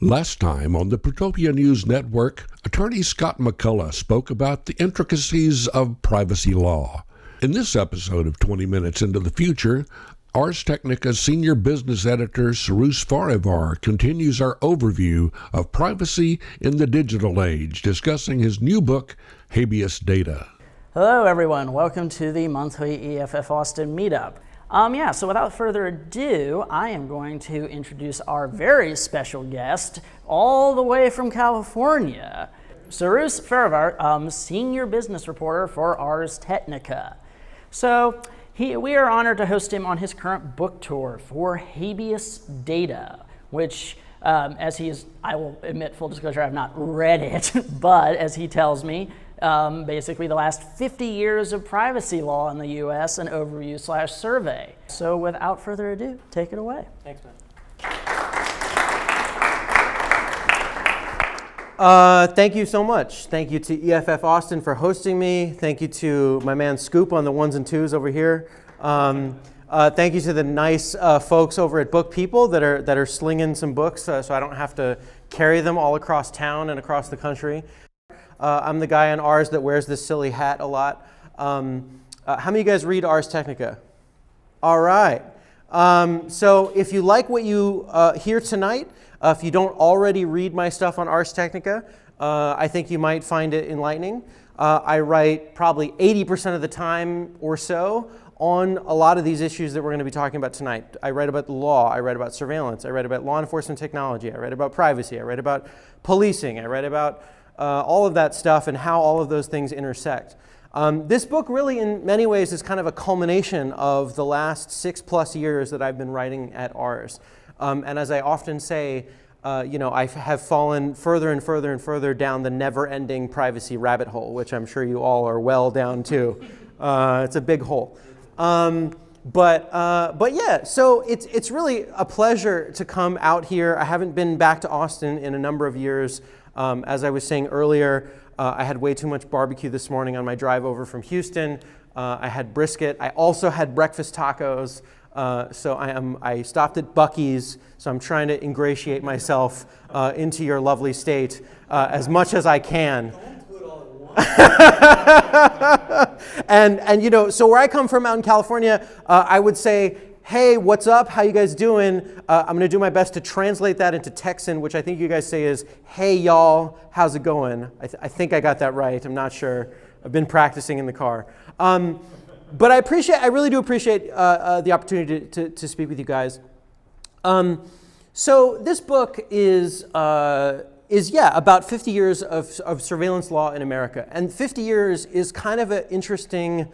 Last time on the Plutopia News Network, attorney Scott McCullough spoke about the intricacies of privacy law. In this episode of 20 Minutes into the Future, Ars Technica's senior business editor Cyrus Farivar continues our overview of privacy in the digital age, discussing his new book, Habeas Data. Hello everyone, welcome to the monthly EFF-Austin meetup. So without further ado, I am going to introduce our very special guest all the way from California, Cyrus Farivar, senior business reporter for Ars Technica. So we are honored to host him on his current book tour for Habeas Data, which I will admit, full disclosure, I have not read it, but as he tells me, basically the last 50 years of privacy law in the U.S., an overview/survey. So without further ado, take it away. Thanks, man. Thank you so much. Thank you to EFF-Austin for hosting me. Thank you to my man Scoop on the ones and twos over here. Thank you to the nice folks over at Book People that are slinging some books so I don't have to carry them all across town and across the country. I'm the guy on Ars that wears this silly hat a lot. How many of you guys read Ars Technica? All right. So if you like what you hear tonight, if you don't already read my stuff on Ars Technica, I think you might find it enlightening. I write probably 80% of the time or so on a lot of these issues that we're going to be talking about tonight. I write about the law, I write about surveillance, I write about law enforcement technology, I write about privacy, I write about policing, I write about all of that stuff and how all of those things intersect. This book really in many ways is kind of a culmination of the last 6+ years that I've been writing at Ars. And as I often say, I have fallen further and further and further down the never-ending privacy rabbit hole, which I'm sure you all are well down to. It's a big hole. But yeah, so it's really a pleasure to come out here. I haven't been back to Austin in a number of years. As I was saying earlier, I had way too much barbecue this morning on my drive over from Houston. I had brisket. I also had breakfast tacos. So I stopped at Buc-ee's. So I'm trying to ingratiate myself into your lovely state as much as I can. And so where I come from out in California, I would say, hey, what's up? How you guys doing? I'm going to do my best to translate that into Texan, which I think you guys say is, hey, y'all, how's it going? I think I got that right. I'm not sure. I've been practicing in the car. But I really do appreciate the opportunity to speak with you guys. So this book is about 50 years of surveillance law in America. And 50 years is kind of an interesting,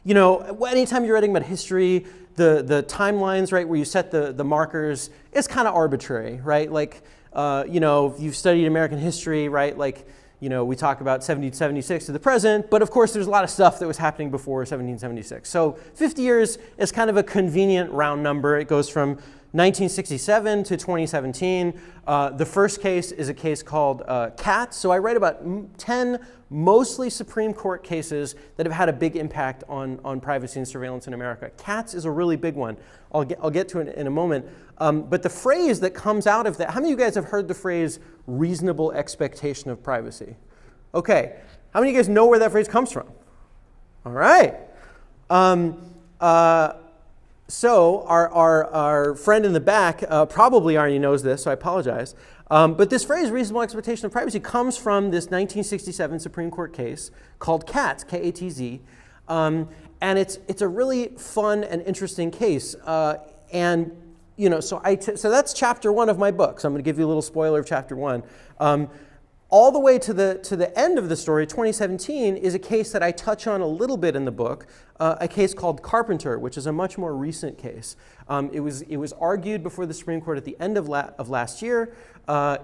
anytime you're writing about history, the timelines, right, where you set the markers, is kind of arbitrary, right? Like, if you've studied American history, right, like, we talk about 1776 to the present, but of course there's a lot of stuff that was happening before 1776. So 50 years is kind of a convenient round number. It goes from 1967 to 2017. The first case is a case called Katz. So I write about 10 mostly Supreme Court cases that have had a big impact on privacy and surveillance in America. Katz is a really big one. I'll get to it in a moment. But the phrase that comes out of that, how many of you guys have heard the phrase reasonable expectation of privacy? Okay, how many of you guys know where that phrase comes from? All right. So our friend in the back probably already knows this, so I apologize. But this phrase, reasonable expectation of privacy, comes from this 1967 Supreme Court case called Katz, K-A-T-Z. And it's a really fun and interesting case. So that's chapter 1 of my book. So I'm going to give you a little spoiler of chapter 1. All the way to the end of the story, 2017, is a case that I touch on a little bit in the book, a case called Carpenter, which is a much more recent case. It was argued before the Supreme Court at the end of last year.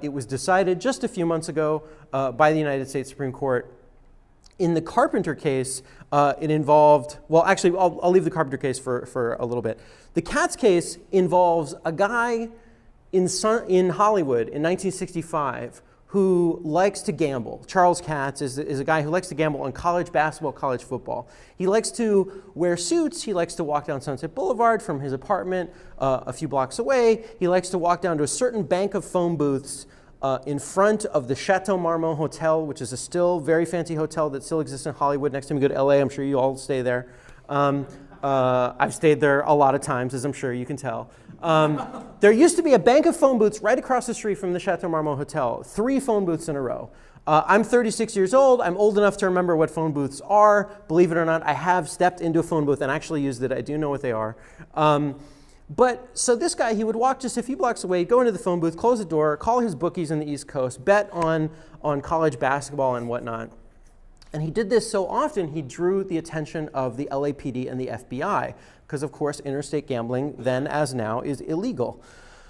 It was decided just a few months ago by the United States Supreme Court. In the Carpenter case, it involved, well, actually, I'll leave the Carpenter case for a little bit. The Katz case involves a guy in Hollywood in 1965 who likes to gamble. Charles Katz is a guy who likes to gamble on college basketball, college football. He likes to wear suits. He likes to walk down Sunset Boulevard from his apartment a few blocks away. He likes to walk down to a certain bank of phone booths in front of the Chateau Marmont Hotel, which is a still very fancy hotel that still exists in Hollywood. Next time you go to LA, I'm sure you all stay there. I've stayed there a lot of times, as I'm sure you can tell. There used to be a bank of phone booths right across the street from the Chateau Marmont Hotel, 3 phone booths in a row. I'm 36 years old. I'm old enough to remember what phone booths are. Believe it or not, I have stepped into a phone booth and actually used it. I do know what they are. So this guy, he would walk just a few blocks away, go into the phone booth, close the door, call his bookies in the East Coast, bet on college basketball and whatnot. And he did this so often, he drew the attention of the LAPD and the FBI, because of course interstate gambling, then as now, is illegal.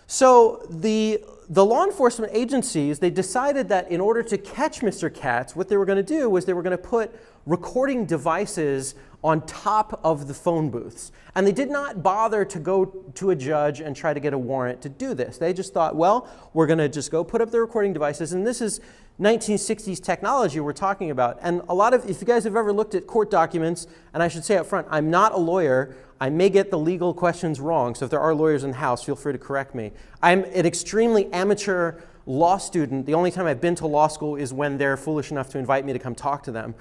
So the law enforcement agencies, they decided that in order to catch Mr. Katz, what they were going to do was they were going to put recording devices on top of the phone booths. And they did not bother to go to a judge and try to get a warrant to do this. They just thought, well, we're going to just go put up the recording devices. And this is 1960s technology we're talking about. And a lot of, if you guys have ever looked at court documents, and I should say up front, I'm not a lawyer. I may get the legal questions wrong, so if there are lawyers in the house, feel free to correct me. I'm an extremely amateur law student. The only time I've been to law school is when they're foolish enough to invite me to come talk to them.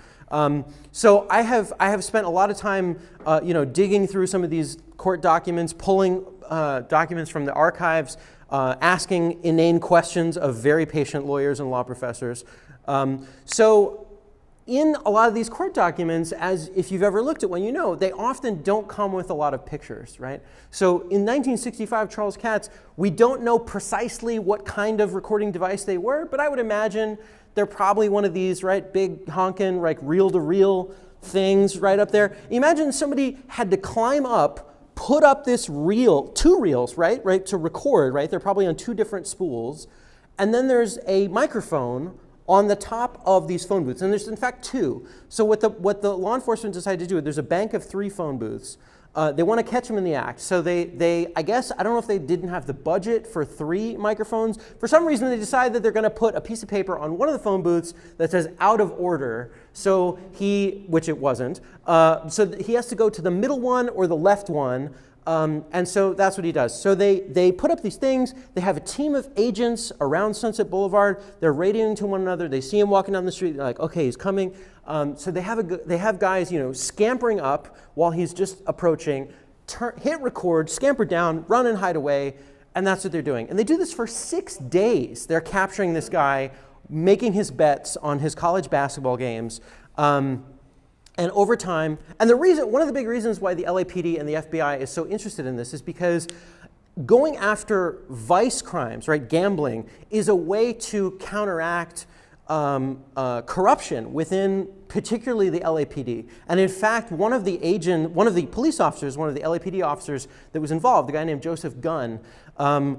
So I have spent a lot of time digging through some of these court documents, pulling documents from the archives, asking inane questions of very patient lawyers and law professors. So in a lot of these court documents, as if you've ever looked at one, you know, they often don't come with a lot of pictures, right? So in 1965, Charles Katz, we don't know precisely what kind of recording device they were, but I would imagine they're probably one of these, right, big honkin', like reel-to-reel things right up there. Imagine somebody had to climb up, put up this reel, 2 reels, right, to record, right? They're probably on 2 different spools, and then there's a microphone on the top of these phone booths, and there's in fact 2. So what the law enforcement decided to do, there's a bank of 3 phone booths. They want to catch them in the act. So they, I guess, I don't know if they didn't have the budget for 3 microphones. For some reason, they decided that they're going to put a piece of paper on one of the phone booths that says out of order. So which it wasn't. So he has to go to the middle one or the left one. And so that's what he does. So they put up these things. They have a team of agents around Sunset Boulevard. They're radioing to one another. They see him walking down the street. They're like, okay, he's coming. So they have guys, scampering up while he's just approaching, hit record, scamper down, run and hide away, and that's what they're doing. And they do this for 6 days. They're capturing this guy, making his bets on his college basketball games. And over time, and one of the big reasons why the LAPD and the FBI is so interested in this is because going after vice crimes, right, gambling, is a way to counteract corruption within particularly the LAPD. And in fact, one of the police officers, one of the LAPD officers that was involved, a guy named Joseph Gunn, had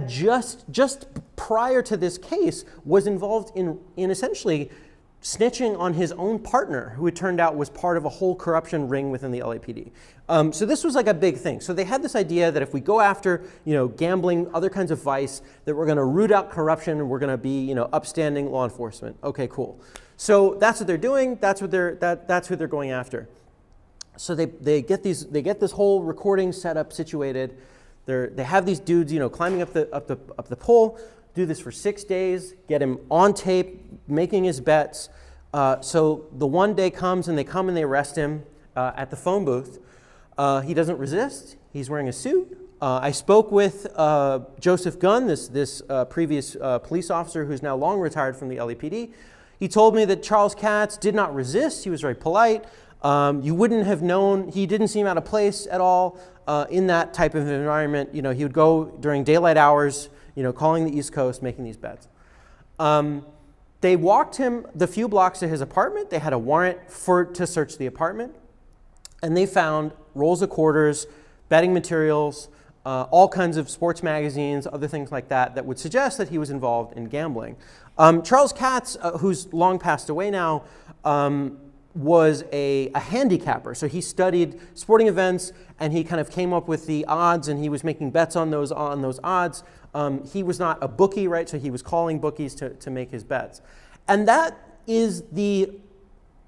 just prior to this case was involved in essentially snitching on his own partner, who it turned out was part of a whole corruption ring within the LAPD. So this was like a big thing. So they had this idea that if we go after, gambling, other kinds of vice, that we're going to root out corruption and we're going to be, upstanding law enforcement. Okay, cool. So that's what they're doing. That's who they're going after. So they get this whole recording setup situated. They have these dudes, climbing up the pole. Do this for 6 days, get him on tape, making his bets. So the one day comes and they come and they arrest him at the phone booth. He doesn't resist. He's wearing a suit. I spoke with Joseph Gunn, this previous police officer who's now long retired from the LAPD. He told me that Charles Katz did not resist. He was very polite. You wouldn't have known. He didn't seem out of place at all in that type of environment. He would go during daylight hours, calling the East Coast, making these bets. They walked him the few blocks to his apartment. They had a warrant to search the apartment. And they found rolls of quarters, betting materials, all kinds of sports magazines, other things like that would suggest that he was involved in gambling. Charles Katz, who's long passed away now, was a handicapper. So he studied sporting events and he kind of came up with the odds and he was making bets on those odds. He was not a bookie, right? So he was calling bookies to make his bets. And that is the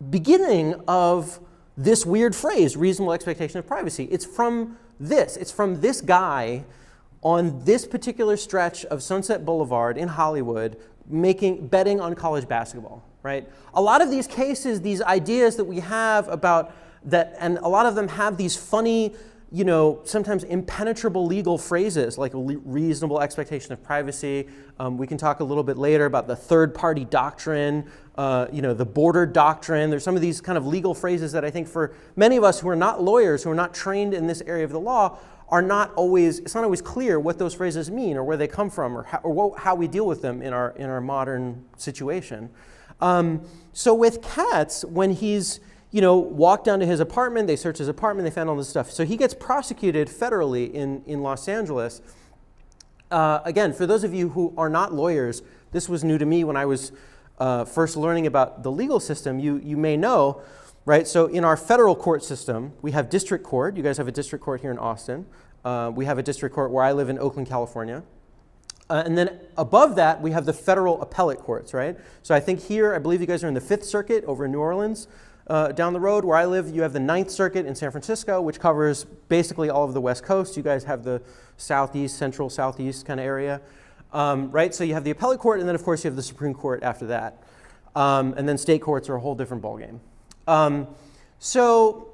beginning of this weird phrase, reasonable expectation of privacy. It's from this guy on this particular stretch of Sunset Boulevard in Hollywood, betting on college basketball, right? A lot of these cases, these ideas that we have about that, and a lot of them have these funny, sometimes impenetrable legal phrases like a reasonable expectation of privacy. We can talk a little bit later about the third-party doctrine, the border doctrine. There's some of these kind of legal phrases that I think for many of us who are not lawyers, who are not trained in this area of the law, it's not always clear what those phrases mean or where they come from or how we deal with them in our modern situation. So with Katz, when he's walked down to his apartment, they searched his apartment, they found all this stuff. So he gets prosecuted federally in Los Angeles. Again, for those of you who are not lawyers, this was new to me when I was first learning about the legal system. You may know, right? So in our federal court system, we have district court. You guys have a district court here in Austin. We have a district court where I live in Oakland, California. And then above that, we have the federal appellate courts, right? So I think here, I believe you guys are in the 5th Circuit over in New Orleans. Down the road where I live, you have the 9th Circuit in San Francisco, which covers basically all of the West Coast. You guys have the southeast, central, southeast kind of area, right? So you have the appellate court, and then of course you have the Supreme Court after that. And then state courts are a whole different ballgame. So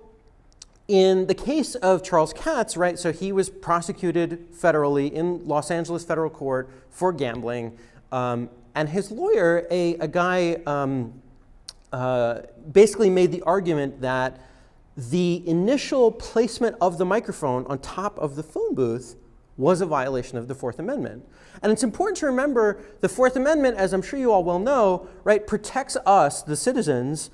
in the case of Charles Katz, right, so he was prosecuted federally in Los Angeles federal court for gambling. And his lawyer, a guy, basically made the argument that the initial placement of the microphone on top of the phone booth was a violation of the Fourth Amendment. And it's important to remember the Fourth Amendment, as I'm sure you all well know, right, protects us, the citizens,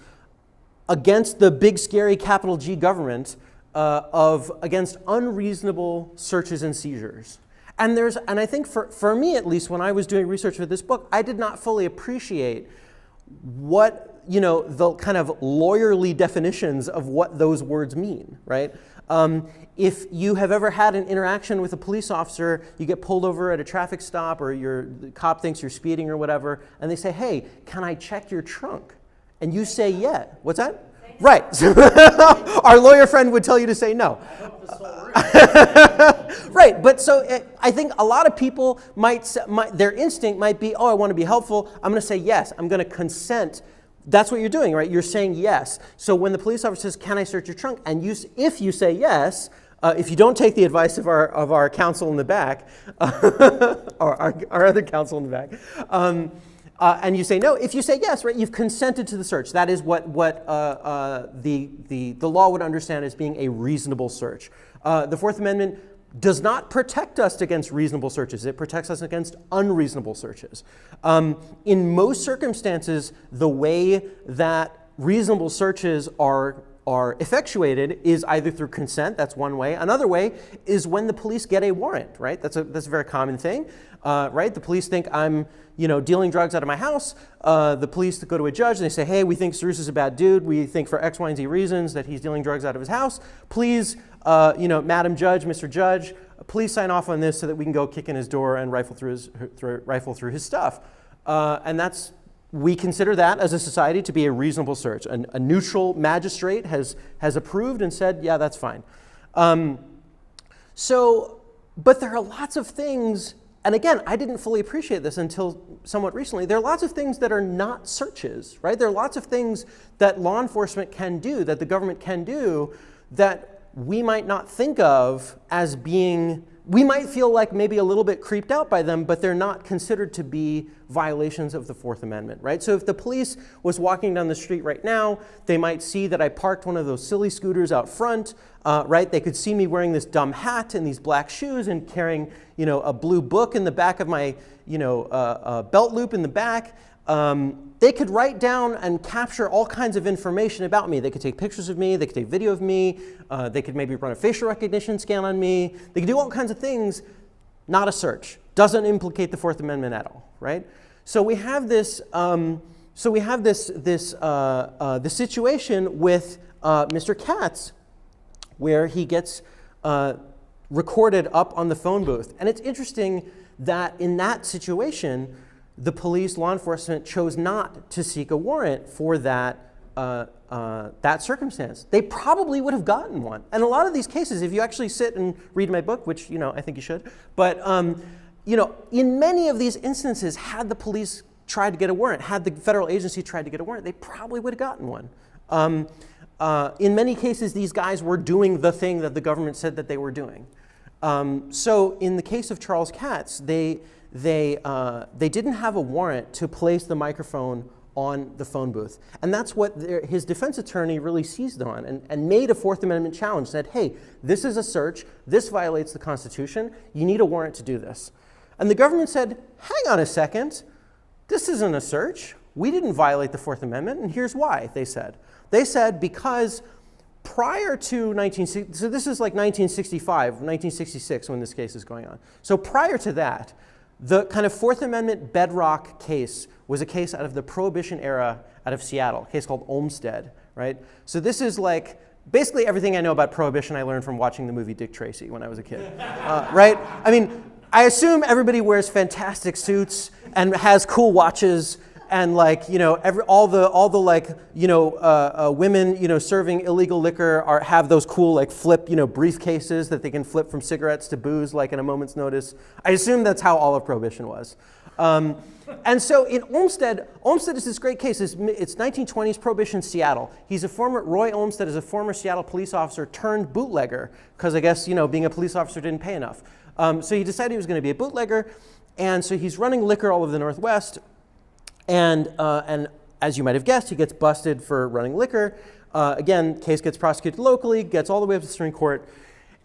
against the big, scary capital G government against unreasonable searches and seizures. And I think for me at least, when I was doing research for this book, I did not fully appreciate what the kind of lawyerly definitions of what those words mean, right? If you have ever had an interaction with a police officer, you get pulled over at a traffic stop, or the cop thinks you're speeding or whatever, and they say, "Hey, can I check your trunk?" And you say, "Yeah." What's that? Right. Our lawyer friend would tell you to say no. Right, but so I think a lot of people their instinct might be, "Oh, I want to be helpful. I'm going to say yes. I'm going to consent." That's what you're doing, right? You're saying yes. So when the police officer says, "Can I search your trunk?" and if you say yes, if you don't take the advice of our counsel in the back, or our other counsel in the back, and you say no, if you say yes, right, you've consented to the search. That is what the law would understand as being a reasonable search. The Fourth Amendment does not protect us against reasonable searches. It protects us against unreasonable searches. In most circumstances, the way that reasonable searches are effectuated is either through consent. That's one way. Another way is when the police get a warrant, right? That's a very common thing, right? The police think I'm dealing drugs out of my house. The police go to a judge and they say, "Hey, we think Cyrus is a bad dude. We think for X, Y, and Z reasons that he's dealing drugs out of his house. Please, Madam Judge, Mr. Judge, please sign off on this so that we can go kick in his door and rifle through his stuff." And we consider that as a society to be a reasonable search. A neutral magistrate has approved and said, "Yeah, that's fine." But there are lots of things. And again, I didn't fully appreciate this until somewhat recently. There are lots of things that are not searches, right? There are lots of things that law enforcement can do, that the government can do, that we might not think of as being, we might feel like maybe a little bit creeped out by them, but they're not considered to be violations of the Fourth Amendment, right? So if the police was walking down the street right now, they might see that I parked one of those silly scooters out front, right? They could see me wearing this dumb hat and these black shoes and carrying, a blue book in the back of my, belt loop in the back. They could write down and capture all kinds of information about me. They could take pictures of me, they could take video of me, they could maybe run a facial recognition scan on me. They could do all kinds of things, not a search. Doesn't implicate the Fourth Amendment at all, right? So we have this, the situation with Mr. Katz, where he gets recorded up on the phone booth. And it's interesting that in that situation, the police, law enforcement chose not to seek a warrant for that that circumstance, they probably would have gotten one. And a lot of these cases, if you actually sit and read my book, which I think you should, but in many of these instances, had the police tried to get a warrant, had the federal agency tried to get a warrant, they probably would have gotten one. In many cases, these guys were doing the thing that the government said that they were doing. So in the case of Charles Katz, they didn't have a warrant to place the microphone on the phone booth. And that's what his defense attorney really seized on and made a Fourth Amendment challenge, said, hey, this is a search, this violates the Constitution, you need a warrant to do this. And the government said, hang on a second, this isn't a search, we didn't violate the Fourth Amendment, and here's why, they said. They said because prior to 1960, so this is like 1965, 1966 when this case is going on. So prior to that, the kind of Fourth Amendment bedrock case was a case out of the Prohibition era out of Seattle, a case called Olmstead, right? So this is like basically everything I know about Prohibition I learned from watching the movie Dick Tracy when I was a kid, right? I mean, I assume everybody wears fantastic suits and has cool watches and like, all the like, women, serving illegal liquor have those cool like flip, briefcases that they can flip from cigarettes to booze like in a moment's notice. I assume that's how all of Prohibition was. And so in Olmstead is this great case. It's 1920s Prohibition Seattle. Roy Olmstead is a former Seattle police officer turned bootlegger because I guess, being a police officer didn't pay enough. So he decided he was going to be a bootlegger. And so he's running liquor all over the Northwest. And as you might have guessed, he gets busted for running liquor. Again, case gets prosecuted locally, gets all the way up to the Supreme Court.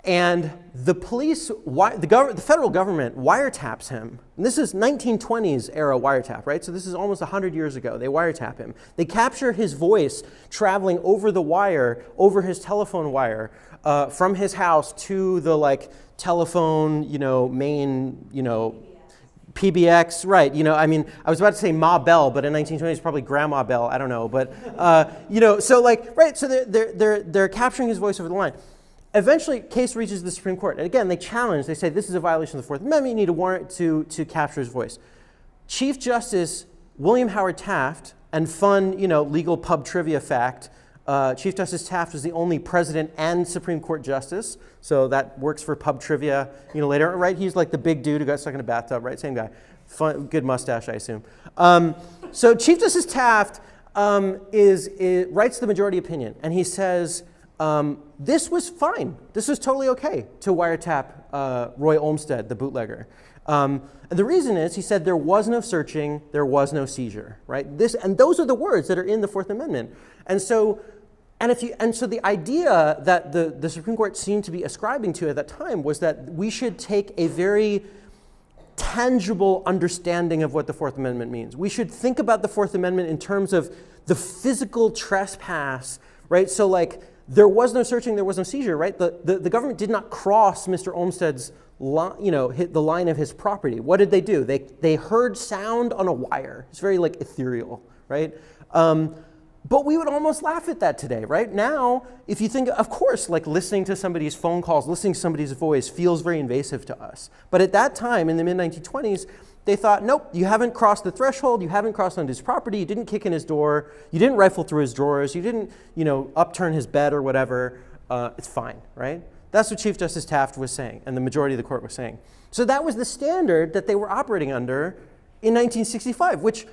And the police, the federal government wiretaps him. And this is 1920s era wiretap, right? So this is almost 100 years ago. They wiretap him. They capture his voice traveling over the wire, over his telephone wire, from his house to the like telephone, main, PBX, right? I was about to say Ma Bell, but in 1920s probably Grandma Bell. I don't know, but so like right. So they're capturing his voice over the line. Eventually, case reaches the Supreme Court, and again they challenge. They say this is a violation of the Fourth Amendment. You need a warrant to capture his voice. Chief Justice William Howard Taft, and fun legal pub trivia fact. Chief Justice Taft was the only president and Supreme Court justice, so that works for pub trivia. Later, right? He's like the big dude who got stuck in a bathtub, right? Same guy. Fun, good mustache, I assume. So Chief Justice Taft writes the majority opinion, and he says this was fine. This was totally okay to wiretap Roy Olmstead, the bootlegger. And the reason is, he said, there was no searching, there was no seizure, right? And those are the words that are in the Fourth Amendment. And so the idea that the Supreme Court seemed to be ascribing to at that time was that we should take a very tangible understanding of what the Fourth Amendment means. We should think about the Fourth Amendment in terms of the physical trespass, right? So like, there was no searching, there was no seizure, right? The government did not cross Mr. Olmstead's hit the line of his property. What did they do? They heard sound on a wire. It's very like ethereal, right? But we would almost laugh at that today, right? Now, if you think, of course, like listening to somebody's phone calls, listening to somebody's voice feels very invasive to us. But at that time, in the mid-1920s, they thought, nope, you haven't crossed the threshold, you haven't crossed onto his property, you didn't kick in his door, you didn't rifle through his drawers, you didn't, upturn his bed or whatever, it's fine, right? That's what Chief Justice Taft was saying, and the majority of the court was saying. So that was the standard that they were operating under in 1965, which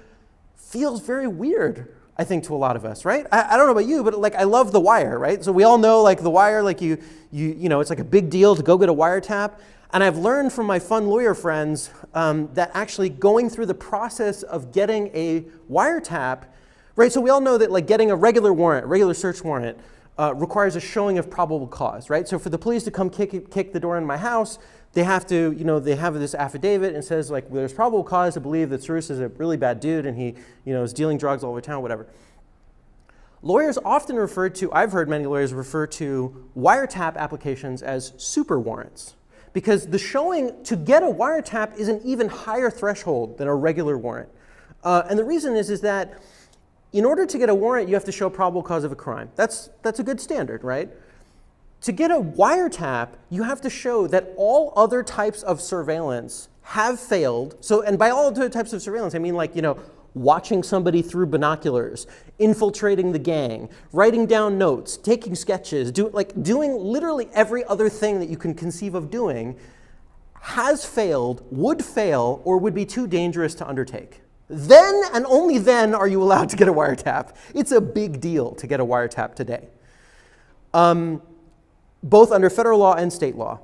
feels very weird, I think, to a lot of us, right? I don't know about you, but like I love The Wire, right? So we all know like The Wire, like you it's like a big deal to go get a wiretap. And I've learned from my fun lawyer friends that actually going through the process of getting a wiretap, right? So we all know that like getting a regular warrant, regular search warrant, requires a showing of probable cause, right? So for the police to come kick the door in my house, they have to, they have this affidavit and says like, well, there's probable cause to believe that Cyrus is a really bad dude and he, is dealing drugs all over town, whatever. Lawyers often I've heard many lawyers refer to wiretap applications as super warrants, because the showing to get a wiretap is an even higher threshold than a regular warrant. And the reason is that in order to get a warrant, you have to show probable cause of a crime. That's a good standard, right? To get a wiretap, you have to show that all other types of surveillance have failed. So, and by all other types of surveillance, I mean like, watching somebody through binoculars, infiltrating the gang, writing down notes, taking sketches, doing literally every other thing that you can conceive of doing, has failed, would fail, or would be too dangerous to undertake. Then and only then are you allowed to get a wiretap. It's a big deal to get a wiretap today, both under federal law and state law.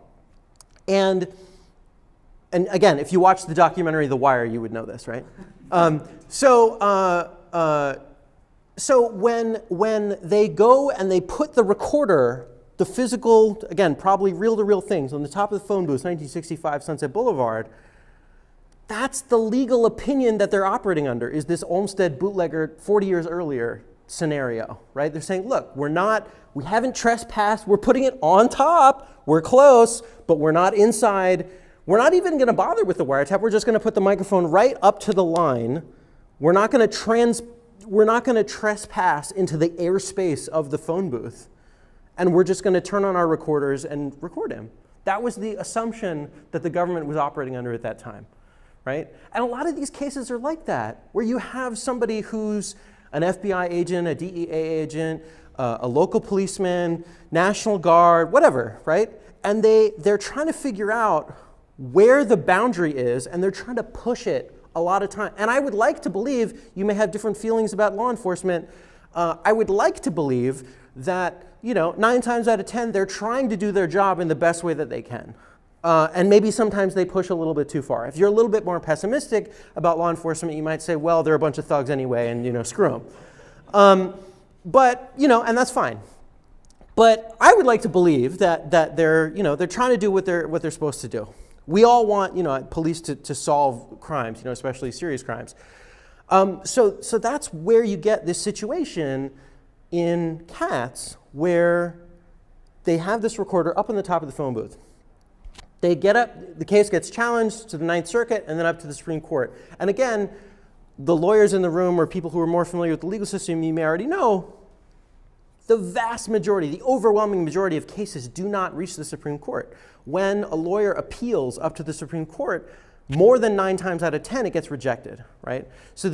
And again, if you watch the documentary The Wire, you would know this, right? So when they go and they put the recorder, the physical, again, probably reel-to-reel things on the top of the phone booth, 1965 Sunset Boulevard, that's the legal opinion that they're operating under, is this Olmsted bootlegger 40 years earlier scenario, right? They're saying, look, we haven't trespassed, we're putting it on top, we're close, but we're not inside. We're not even going to bother with the wiretap. We're just going to put the microphone right up to the line. We're not going to trespass into the airspace of the phone booth, and we're just going to turn on our recorders and record him. That was the assumption that the government was operating under at that time, right? And a lot of these cases are like that, where you have somebody who's an FBI agent, a DEA agent, a local policeman, National Guard, whatever, right? And they're trying to figure out where the boundary is, and they're trying to push it a lot of time. And I would like to believe, you may have different feelings about law enforcement, I would like to believe that 9 times out of 10, they're trying to do their job in the best way that they can. And maybe sometimes they push a little bit too far. If you're a little bit more pessimistic about law enforcement, you might say, well, they're a bunch of thugs anyway, and screw them. But and that's fine. But I would like to believe that they're trying to do what they're supposed to do. We all want police to solve crimes, especially serious crimes. So that's where you get this situation in Katz, where they have this recorder up on the top of the phone booth. They get up, the case gets challenged to the Ninth Circuit and then up to the Supreme Court. And again, the lawyers in the room or people who are more familiar with the legal system, you may already know, the vast majority, the overwhelming majority of cases do not reach the Supreme Court. When a lawyer appeals up to the Supreme Court, more than 9 times out of 10, it gets rejected, right? So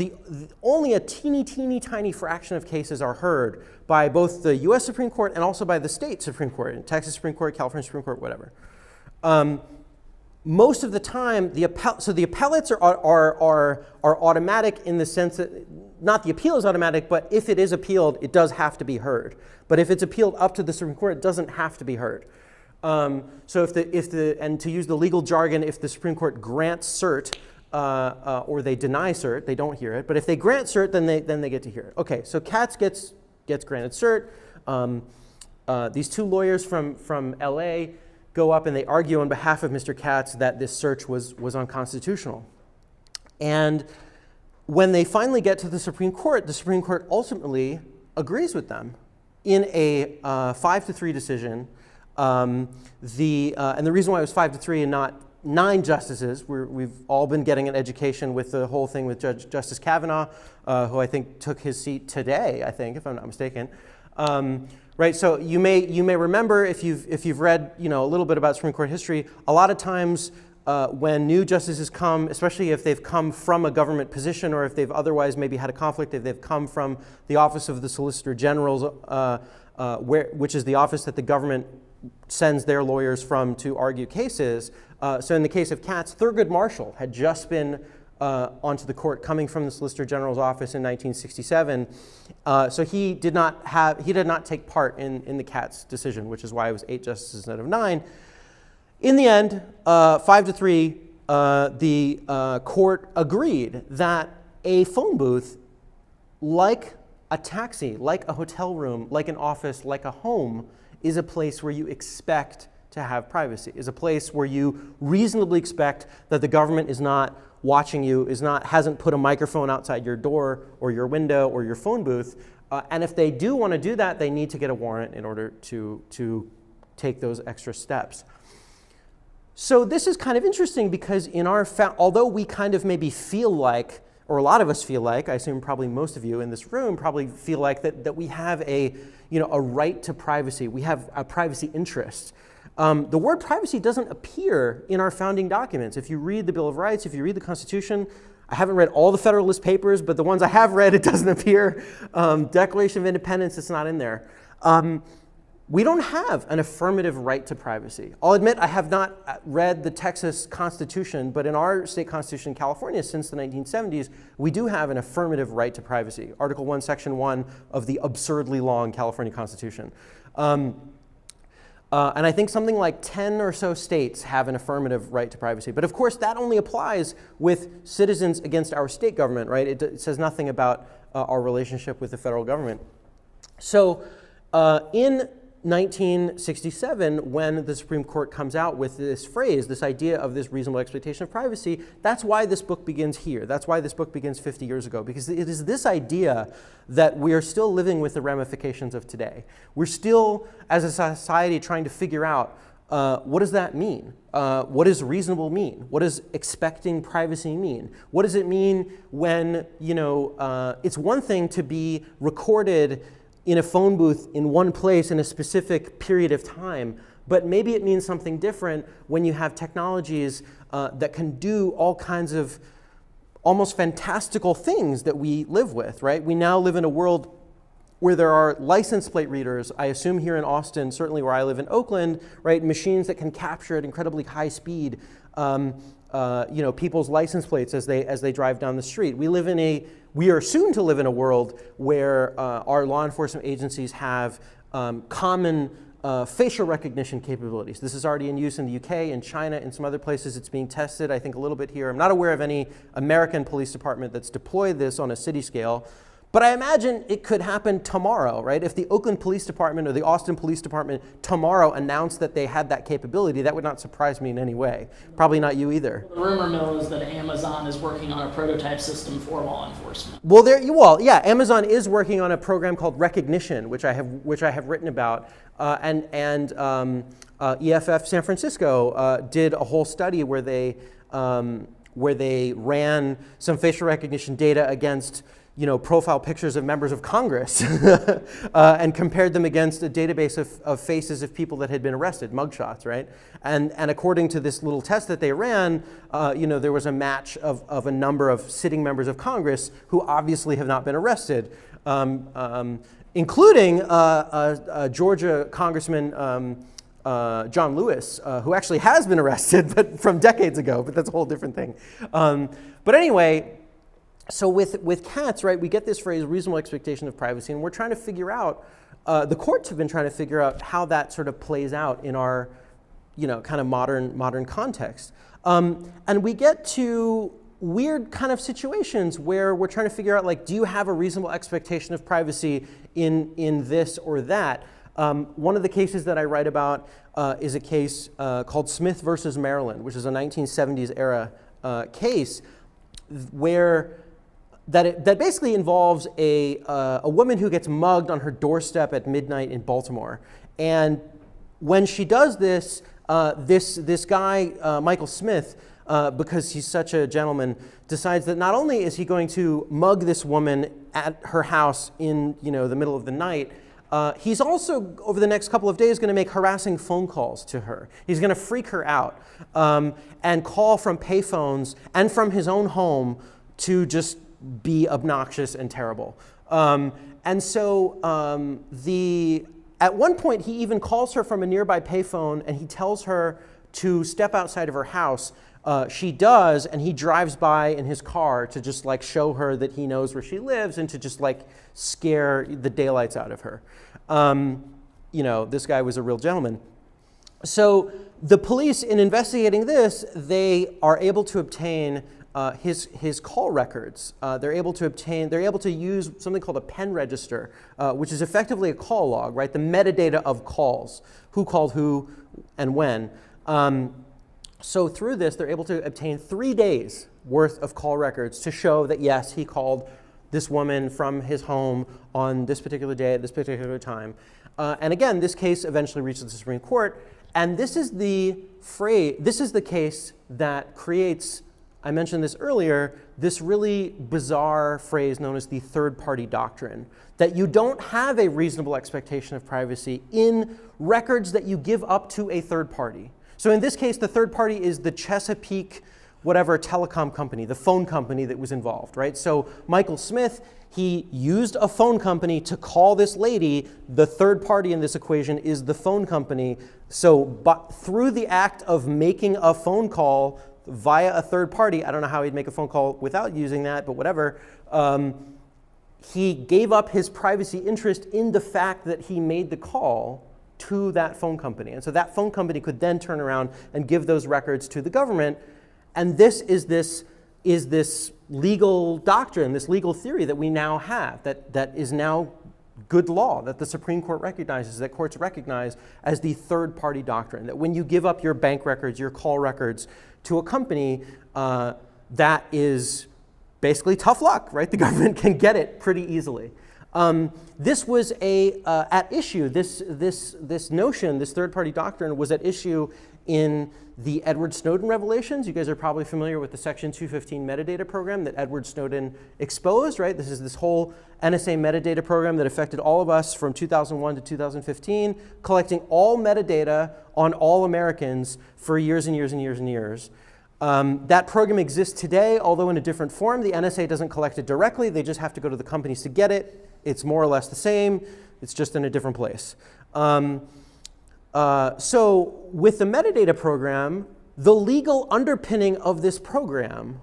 only a teeny tiny fraction of cases are heard by both the US Supreme Court and also by the state Supreme Court, Texas Supreme Court, California Supreme Court, whatever. Most of the time, the appellates are automatic in the sense that, not the appeal is automatic, but if it is appealed, it does have to be heard. But if it's appealed up to the Supreme Court, it doesn't have to be heard. So and to use the legal jargon, if the Supreme Court grants cert or they deny cert, they don't hear it. But if they grant cert, then they get to hear it. Okay, so Katz gets granted cert. These 2 lawyers from LA go up and they argue on behalf of Mr. Katz that this search was unconstitutional. And when they finally get to the Supreme Court ultimately agrees with them in a 5-3 decision. And the reason why it was 5-3 and not 9 justices, we've all been getting an education with the whole thing with Justice Kavanaugh, who I think took his seat today, I think, if I'm not mistaken. Right, so you may remember if you've read a little bit about Supreme Court history, a lot of times when new justices come, especially if they've come from a government position or if they've otherwise maybe had a conflict, if they've come from the office of the Solicitor General, which is the office that the government sends their lawyers from to argue cases. So in the case of Katz, Thurgood Marshall had just been onto the court coming from the Solicitor General's office in 1967. So he did not take part in the Katz decision, which is why it was 8 justices instead of 9. In the end, 5-3, the court agreed that a phone booth, like a taxi, like a hotel room, like an office, like a home, is a place where you expect to have privacy, is a place where you reasonably expect that the government is not watching you, hasn't put a microphone outside your door or your window or your phone booth. And if they do want to do that, they need to get a warrant in order to take those extra steps. So this is kind of interesting because in although we kind of maybe feel like, or a lot of us feel like, I assume probably most of you in this room probably feel like that we have a right to privacy, we have a privacy interest. The word privacy doesn't appear in our founding documents. If you read the Bill of Rights, if you read the Constitution, I haven't read all the Federalist Papers, but the ones I have read, it doesn't appear. Declaration of Independence, it's not in there. We don't have an affirmative right to privacy. I'll admit I have not read the Texas Constitution, but in our state constitution in California since the 1970s, we do have an affirmative right to privacy. Article 1, Section 1 of the absurdly long California Constitution. And I think something like 10 or so states have an affirmative right to privacy. But of course, that only applies with citizens against our state government, right? It says nothing about our relationship with the federal government. So in 1967, when the Supreme Court comes out with this phrase, this idea of this reasonable expectation of privacy, that's why this book begins here. That's why this book begins 50 years ago, because it is this idea that we are still living with the ramifications of today. We're still, as a society, trying to figure out what does that mean? What does reasonable mean? What does expecting privacy mean? What does it mean when, it's one thing to be recorded in a phone booth in one place in a specific period of time, but maybe it means something different when you have technologies that can do all kinds of almost fantastical things that we live with, right? We now live in a world where there are license plate readers, I assume here in Austin, certainly where I live in Oakland, right? Machines that can capture at incredibly high speed people's license plates as they drive down the street. We are soon to live in a world where our law enforcement agencies have common facial recognition capabilities. This is already in use in the UK, in China, in some other places. It's being tested, I think, a little bit here. I'm not aware of any American police department that's deployed this on a city scale. But I imagine it could happen tomorrow, right? If the Oakland Police Department or the Austin Police Department tomorrow announced that they had that capability, that would not surprise me in any way. Probably not you either. The rumor mill is that Amazon is working on a prototype system for law enforcement. Well, Amazon is working on a program called Recognition, which I have written about, and EFF San Francisco did a whole study where they ran some facial recognition data against profile pictures of members of Congress and compared them against a database of faces of people that had been arrested, mugshots, right? And according to this little test that they ran, there was a match of a number of sitting members of Congress who obviously have not been arrested, including Georgia Congressman John Lewis, who actually has been arrested, but from decades ago, but that's a whole different thing. But anyway, so with cats, right, we get this phrase, reasonable expectation of privacy, and we're trying to figure out, the courts have been trying to figure out how that sort of plays out in our, kind of modern context. And we get to weird kind of situations where we're trying to figure out, do you have a reasonable expectation of privacy in this or that? One of the cases that I write about is a case called Smith versus Maryland, which is a 1970s era case where that basically involves a woman who gets mugged on her doorstep at midnight in Baltimore. And when she does this, this guy, Michael Smith, because he's such a gentleman, decides that not only is he going to mug this woman at her house in the middle of the night, he's also, over the next couple of days, going to make harassing phone calls to her. He's going to freak her out and call from payphones and from his own home to just be obnoxious and terrible. And so at one point, he even calls her from a nearby payphone and he tells her to step outside of her house. She does, and he drives by in his car to just show her that he knows where she lives and to just scare the daylights out of her. This guy was a real gentleman. So the police, in investigating this, they are able to obtain his call records. They're able to use something called a pen register, which is effectively a call log, right? The metadata of calls, who called who and when. So through this, they're able to obtain 3 days worth of call records to show that, yes, he called this woman from his home on this particular day at this particular time. And again, this case eventually reaches the Supreme Court. And this is the case that creates, I mentioned this earlier, this really bizarre phrase known as the third-party doctrine, that you don't have a reasonable expectation of privacy in records that you give up to a third party. So in this case, the third party is the Chesapeake whatever telecom company, the phone company that was involved, right? So Michael Smith, he used a phone company to call this lady. The third party in this equation is the phone company. So but through the act of making a phone call via a third party, I don't know how he'd make a phone call without using that, but whatever, he gave up his privacy interest in the fact that he made the call to that phone company. And so that phone company could then turn around and give those records to the government. And this is this legal doctrine, this legal theory that we now have, that is now good law, that the Supreme Court recognizes, that courts recognize as the third-party doctrine, that when you give up your bank records, your call records to a company, that is basically tough luck, right? The government can get it pretty easily. This was at issue, this notion, this third-party doctrine was at issue in the Edward Snowden revelations. You guys are probably familiar with the Section 215 metadata program that Edward Snowden exposed, right? This is this whole NSA metadata program that affected all of us from 2001 to 2015, collecting all metadata on all Americans for years and years and years and years. That program exists today, although in a different form. The NSA doesn't collect it directly. They just have to go to the companies to get it. It's more or less the same. It's just in a different place. So with the metadata program, the legal underpinning of this program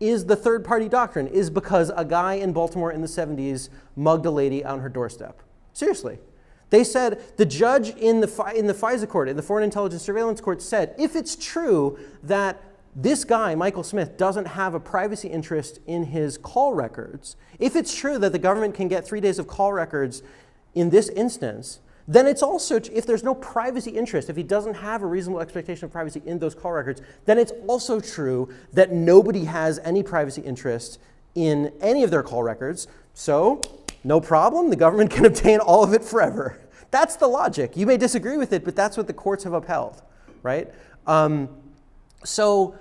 is the third-party doctrine, is because a guy in Baltimore in the 70s mugged a lady on her doorstep. Seriously. They said, the judge in the FISA court, in the Foreign Intelligence Surveillance Court, said, if it's true that this guy, Michael Smith, doesn't have a privacy interest in his call records, if it's true that the government can get 3 days of call records in this instance, then it's also, if there's no privacy interest, if he doesn't have a reasonable expectation of privacy in those call records, then it's also true that nobody has any privacy interest in any of their call records. So, no problem, the government can obtain all of it forever. That's the logic. You may disagree with it, but that's what the courts have upheld, right? So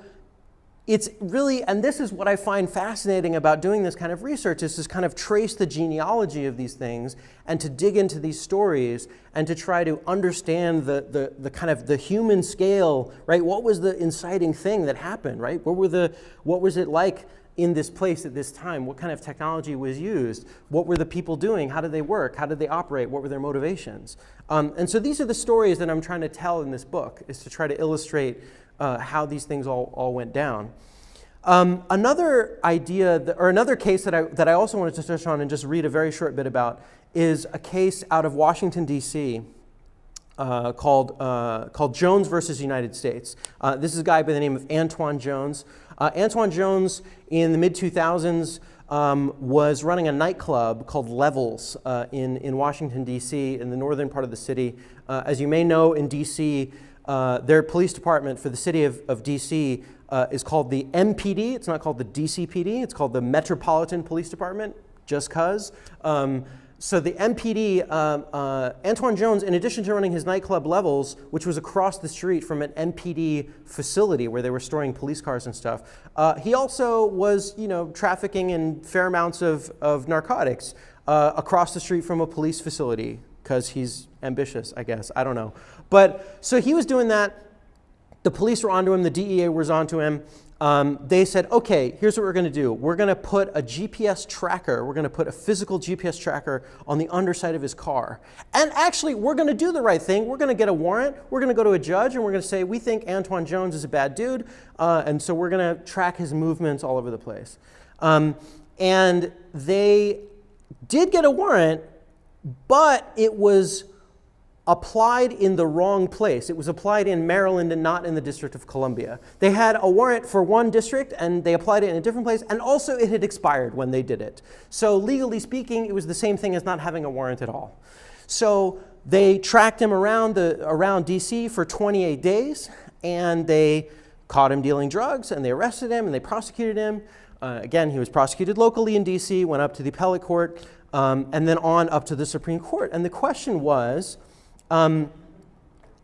it's really, and this is what I find fascinating about doing this kind of research, is to kind of trace the genealogy of these things and to dig into these stories and to try to understand the kind of the human scale, right? What was the inciting thing that happened, right? What was it like in this place at this time? What kind of technology was used? What were the people doing? How did they work? How did they operate? What were their motivations? And so these are the stories that I'm trying to tell in this book, is to try to illustrate how these things all went down. Another idea, or another case that I also wanted to touch on and just read a very short bit about, is a case out of Washington, D.C. Called Jones versus United States. This is a guy by the name of Antoine Jones. Antoine Jones, in the mid-2000s, was running a nightclub called Levels in Washington, D.C., in the northern part of the city. As you may know, in D.C., their police department for the city of D.C. Is called the MPD. It's not called the DCPD. It's called the Metropolitan Police Department, just 'cause. So the MPD, Antoine Jones, in addition to running his nightclub Levels, which was across the street from an MPD facility where they were storing police cars and stuff, he also was, trafficking in fair amounts of narcotics across the street from a police facility, because he's ambitious, I guess. I don't know. But so he was doing that. The police were onto him. The DEA was onto him. They said, okay, here's what we're going to do. We're going to put a GPS tracker. We're going to put a physical GPS tracker on the underside of his car. And actually, we're going to do the right thing. We're going to get a warrant. We're going to go to a judge, and we're going to say, we think Antoine Jones is a bad dude, and so we're going to track his movements all over the place. And they did get a warrant, but it was applied in the wrong place. It was applied in Maryland and not in the District of Columbia. They had a warrant for one district and they applied it in a different place, and also it had expired when they did it. So legally speaking, it was the same thing as not having a warrant at all. So they tracked him around DC for 28 days, and they caught him dealing drugs, and they arrested him, and they prosecuted him. Again, he was prosecuted locally in DC, went up to the appellate court, and then on up to the Supreme Court. And the question was,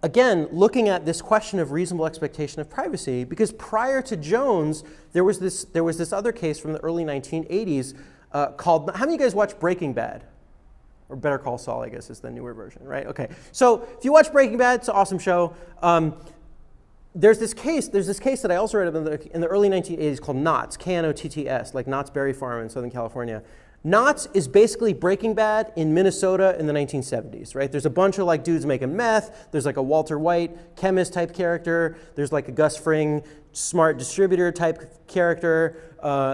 again, looking at this question of reasonable expectation of privacy, because prior to Jones, there was this other case from the early 1980s called, how many of you guys watch Breaking Bad? Or Better Call Saul, I guess, is the newer version, right? Okay, so if you watch Breaking Bad, it's an awesome show. there's this case that I also read about in the early 1980s called Knott's, Knotts, like Knott's Berry Farm in Southern California. Knott's is basically Breaking Bad in Minnesota in the 1970s, right? There's a bunch of like dudes making meth. There's like a Walter White chemist type character. There's like a Gus Fring smart distributor type character.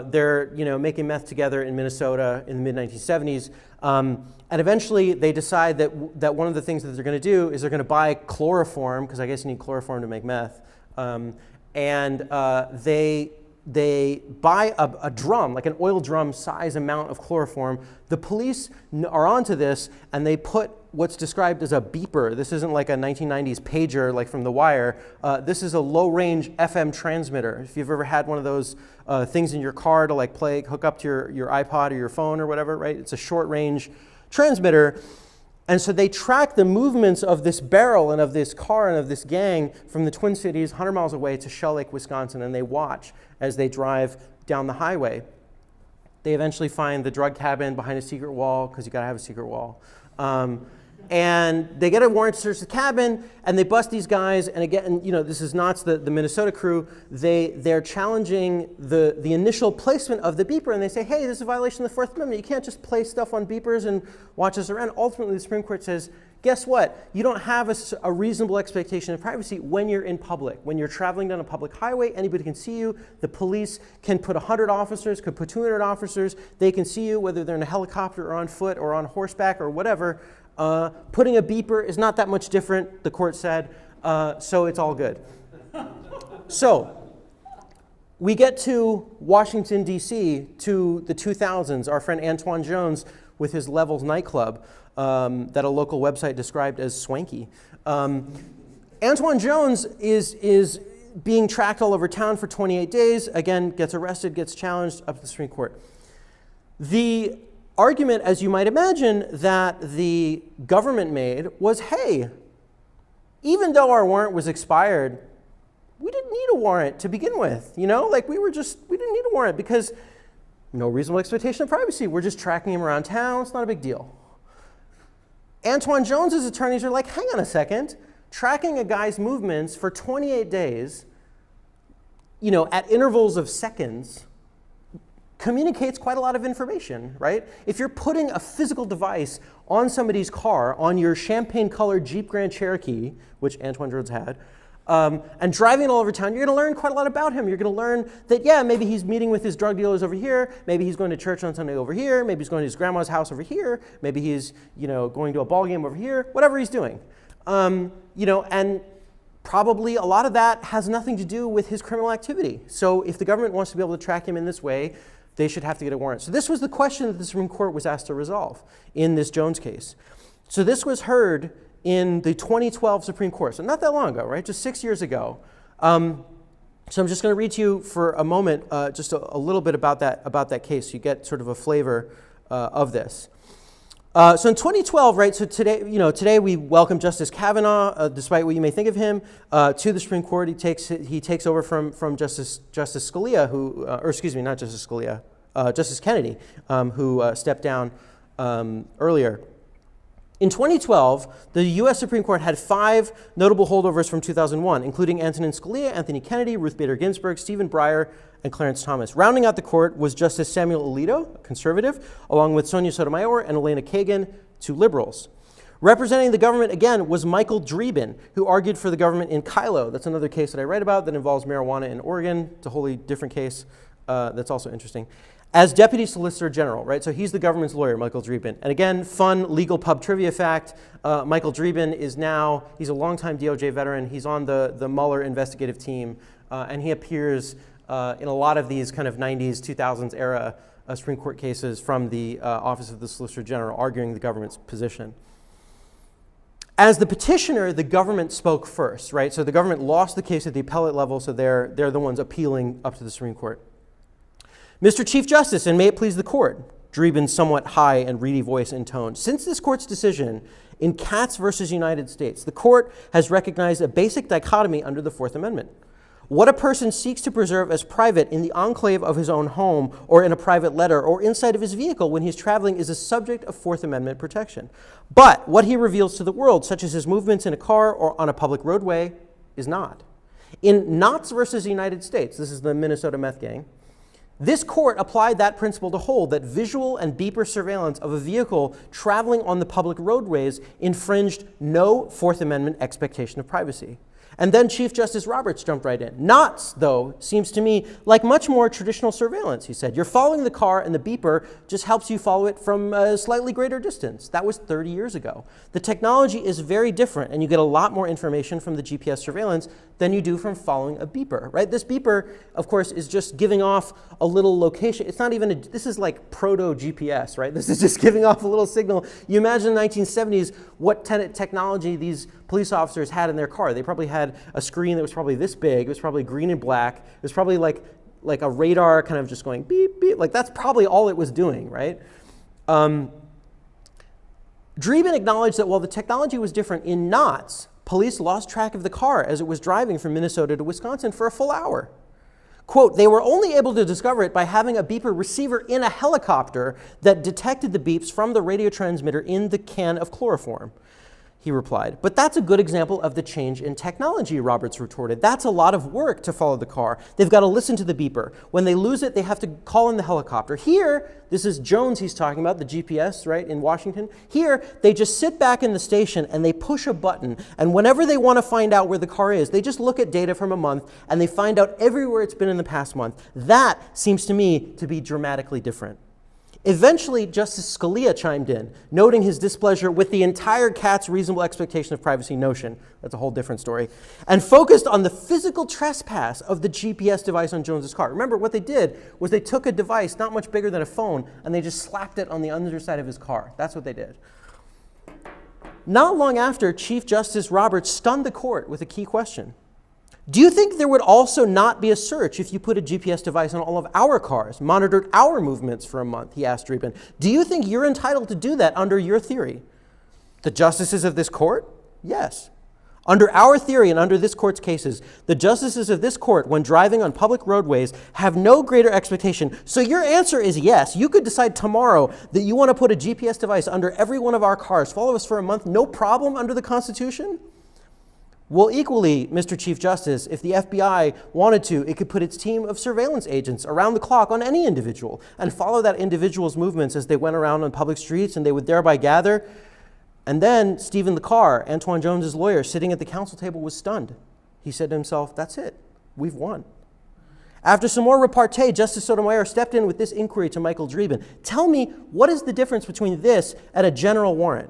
They're making meth together in Minnesota in the mid 1970s. And eventually they decide that one of the things that they're going to do is they're going to buy chloroform, because I guess you need chloroform to make meth. They buy a drum, like an oil drum size amount of chloroform. The police are onto this, and they put what's described as a beeper. This isn't like a 1990s pager like from The Wire. This is a low-range FM transmitter. If you've ever had one of those things in your car to like hook up to your iPod or your phone or whatever, right? It's a short-range transmitter. And so they track the movements of this barrel and of this car and of this gang from the Twin Cities, 100 miles away, to Shell Lake, Wisconsin, and they watch as they drive down the highway. They eventually find the drug cabin behind a secret wall, because you gotta have a secret wall. And they get a warrant to search the cabin, and they bust these guys. And again, this is Knott's, the Minnesota crew. They're challenging the initial placement of the beeper, and they say, hey, this is a violation of the Fourth Amendment. You can't just place stuff on beepers and watch us around. Ultimately, the Supreme Court says, guess what? You don't have a reasonable expectation of privacy when you're in public. When you're traveling down a public highway, anybody can see you. The police can put 100 officers, could put 200 officers. They can see you, whether they're in a helicopter or on foot or on horseback or whatever. Putting a beeper is not that much different, the court said, so it's all good. So we get to Washington, D.C., to the 2000s. Our friend Antoine Jones with his Levels nightclub that a local website described as swanky. Antoine Jones is being tracked all over town for 28 days, again, gets arrested, gets challenged up to the Supreme Court. The argument, as you might imagine, that the government made was, hey, even though our warrant was expired, we didn't need a warrant to begin with. We didn't need a warrant because no reasonable expectation of privacy. We're just tracking him around town. It's not a big deal. Antoine Jones's attorneys are like, hang on a second, tracking a guy's movements for 28 days, at intervals of seconds, communicates quite a lot of information, right? If you're putting a physical device on somebody's car, on your champagne-colored Jeep Grand Cherokee, which Antoine Jones had, and driving it all over town, you're going to learn quite a lot about him. You're going to learn that, yeah, maybe he's meeting with his drug dealers over here, maybe he's going to church on Sunday over here, maybe he's going to his grandma's house over here, maybe he's going to a ball game over here, whatever he's doing. And probably a lot of that has nothing to do with his criminal activity. So if the government wants to be able to track him in this way, they should have to get a warrant. So this was the question that the Supreme Court was asked to resolve in this Jones case. So this was heard in the 2012 Supreme Court, so not that long ago, right? Just 6 years ago. So I'm just going to read to you for a moment just a little bit about that case, so you get sort of a flavor of this. So in 2012, right? So today we welcome Justice Kavanaugh, despite what you may think of him, to the Supreme Court. He takes over from Justice Scalia, not Justice Scalia, Justice Kennedy, who stepped down earlier. In 2012, the U.S. Supreme Court had 5 notable holdovers from 2001, including Antonin Scalia, Anthony Kennedy, Ruth Bader Ginsburg, Stephen Breyer, and Clarence Thomas. Rounding out the court was Justice Samuel Alito, a conservative, along with Sonia Sotomayor and Elena Kagan, 2 liberals. Representing the government, again, was Michael Dreeben, who argued for the government in Kylo. That's another case that I write about that involves marijuana in Oregon. It's a wholly different case that's also interesting. As Deputy Solicitor General, right? So he's the government's lawyer, Michael Dreeben. And again, fun legal pub trivia fact, Michael Dreeben he's a longtime DOJ veteran. He's on the Mueller investigative team, and he appears in a lot of these kind of 90s, 2000s era Supreme Court cases from the Office of the Solicitor General, arguing the government's position. As the petitioner, the government spoke first, right? So the government lost the case at the appellate level, so they're the ones appealing up to the Supreme Court. Mr. Chief Justice, and may it please the court, Dreeben's somewhat high and reedy voice and tone. Since this court's decision in Katz versus United States, the court has recognized a basic dichotomy under the Fourth Amendment. What a person seeks to preserve as private in the enclave of his own home or in a private letter or inside of his vehicle when he's traveling is a subject of Fourth Amendment protection. But what he reveals to the world, such as his movements in a car or on a public roadway, is not. In Knotts versus the United States, this is the Minnesota meth gang, this court applied that principle to hold that visual and beeper surveillance of a vehicle traveling on the public roadways infringed no Fourth Amendment expectation of privacy. And then Chief Justice Roberts jumped right in. Knotts, though, seems to me like much more traditional surveillance, he said. You're following the car and the beeper just helps you follow it from a slightly greater distance. That was 30 years ago. The technology is very different, and you get a lot more information from the GPS surveillance than you do from following a beeper, right? This beeper, of course, is just giving off a little location. It's not even, this is like proto-GPS, right? This is just giving off a little signal. You imagine in the 1970s what technology these police officers had in their car. They probably had a screen that was probably this big. It was probably green and black. It was probably like a radar kind of just going beep, beep. Like that's probably all it was doing, right? Dreeben acknowledged that while the technology was different in Knotts, police lost track of the car as it was driving from Minnesota to Wisconsin for a full hour. Quote, they were only able to discover it by having a beeper receiver in a helicopter that detected the beeps from the radio transmitter in the can of chloroform, he replied. But that's a good example of the change in technology, Roberts retorted. That's a lot of work to follow the car. They've got to listen to the beeper. When they lose it, they have to call in the helicopter. Here, this is Jones he's talking about, the GPS, right, in Washington. Here, they just sit back in the station and they push a button. And whenever they want to find out where the car is, they just look at data from a month and they find out everywhere it's been in the past month. That seems to me to be dramatically different. Eventually, Justice Scalia chimed in, noting his displeasure with the entire cat's reasonable expectation of privacy notion. That's a whole different story. And focused on the physical trespass of the GPS device on Jones's car. Remember, what they did was they took a device not much bigger than a phone and they just slapped it on the underside of his car. That's what they did. Not long after, Chief Justice Roberts stunned the court with a key question. Do you think there would also not be a search if you put a GPS device on all of our cars, monitored our movements for a month? He asked Dreeben. Do you think you're entitled to do that under your theory? The justices of this court? Yes. Under our theory and under this court's cases, the justices of this court, when driving on public roadways, have no greater expectation. So your answer is yes. You could decide tomorrow that you want to put a GPS device under every one of our cars, follow us for a month, no problem under the Constitution? Well, equally, Mr. Chief Justice, if the FBI wanted to, it could put its team of surveillance agents around the clock on any individual and follow that individual's movements as they went around on public streets, and they would thereby gather. And then Stephen LaCar, Antoine Jones's lawyer, sitting at the counsel table, was stunned. He said to himself, that's it. We've won. After some more repartee, Justice Sotomayor stepped in with this inquiry to Michael Dreeben. Tell me, what is the difference between this and a general warrant?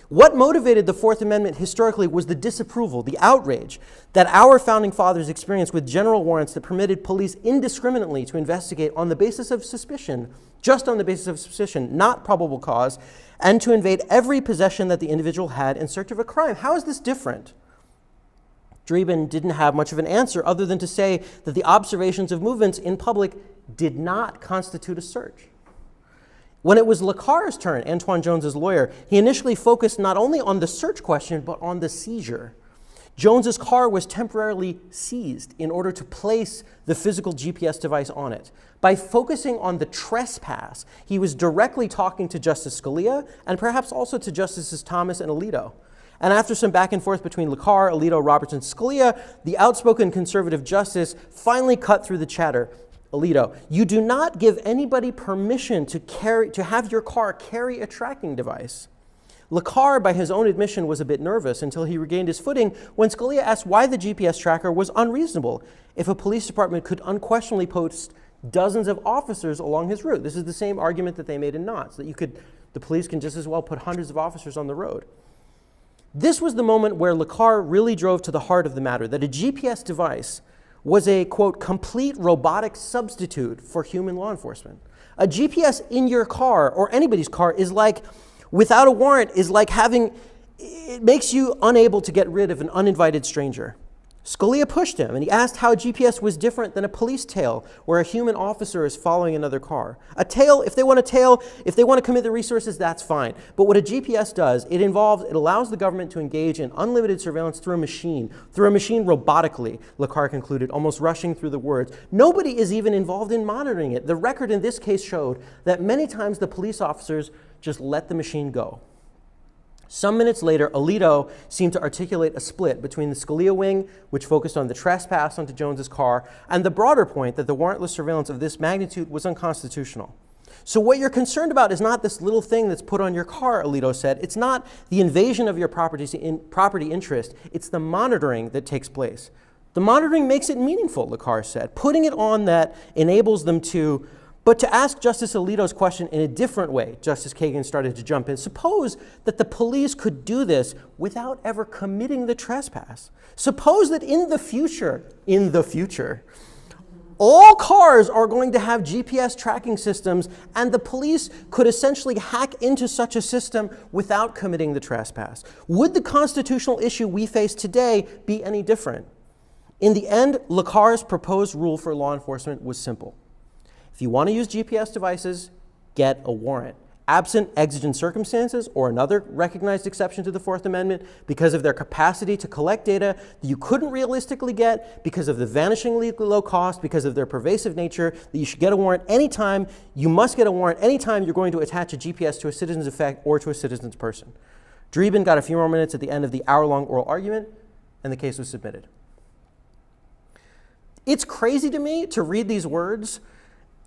What motivated the Fourth Amendment historically was the disapproval, the outrage that our founding fathers experienced with general warrants that permitted police indiscriminately to investigate on the basis of suspicion, just on the basis of suspicion, not probable cause, and to invade every possession that the individual had in search of a crime. How is this different? Dreeben didn't have much of an answer other than to say that the observations of movements in public did not constitute a search. When it was LaCar's turn, Antoine Jones's lawyer, he initially focused not only on the search question, but on the seizure. Jones's car was temporarily seized in order to place the physical GPS device on it. By focusing on the trespass, he was directly talking to Justice Scalia and perhaps also to Justices Thomas and Alito. And after some back and forth between LaCar, Alito, Roberts, and Scalia, the outspoken conservative justice finally cut through the chatter. Alito, you do not give anybody permission to have your car carry a tracking device. LaCar, by his own admission, was a bit nervous until he regained his footing when Scalia asked why the GPS tracker was unreasonable if a police department could unquestionably post dozens of officers along his route. This is the same argument that they made in Knotts, that the police can just as well put hundreds of officers on the road. This was the moment where LaCar really drove to the heart of the matter, that a GPS device was a, quote, complete robotic substitute for human law enforcement. A GPS in your car, or anybody's car, is like, without a warrant, is like it makes you unable to get rid of an uninvited stranger. Scalia pushed him, and he asked how a GPS was different than a police tail, where a human officer is following another car. A tail, if they want to commit the resources, that's fine. But what a GPS does, it allows the government to engage in unlimited surveillance through a machine robotically, LaCar concluded, almost rushing through the words. Nobody is even involved in monitoring it. The record in this case showed that many times the police officers just let the machine go. Some minutes later, Alito seemed to articulate a split between the Scalia wing, which focused on the trespass onto Jones's car, and the broader point that the warrantless surveillance of this magnitude was unconstitutional. So what you're concerned about is not this little thing that's put on your car, Alito said. It's not the invasion of your property interest. It's the monitoring that takes place. The monitoring makes it meaningful, Lekar said. Putting it on that enables them to. But to ask Justice Alito's question in a different way, Justice Kagan started to jump in. Suppose that the police could do this without ever committing the trespass. Suppose that in the future, all cars are going to have GPS tracking systems, and the police could essentially hack into such a system without committing the trespass. Would the constitutional issue we face today be any different? In the end, Lekar's proposed rule for law enforcement was simple. If you want to use GPS devices, get a warrant. Absent exigent circumstances or another recognized exception to the Fourth Amendment, because of their capacity to collect data that you couldn't realistically get, because of the vanishingly low cost, because of their pervasive nature, that you should get a warrant anytime. You must get a warrant anytime you're going to attach a GPS to a citizen's effect or to a citizen's person. Dreeben got a few more minutes at the end of the hour-long oral argument, and the case was submitted. It's crazy to me to read these words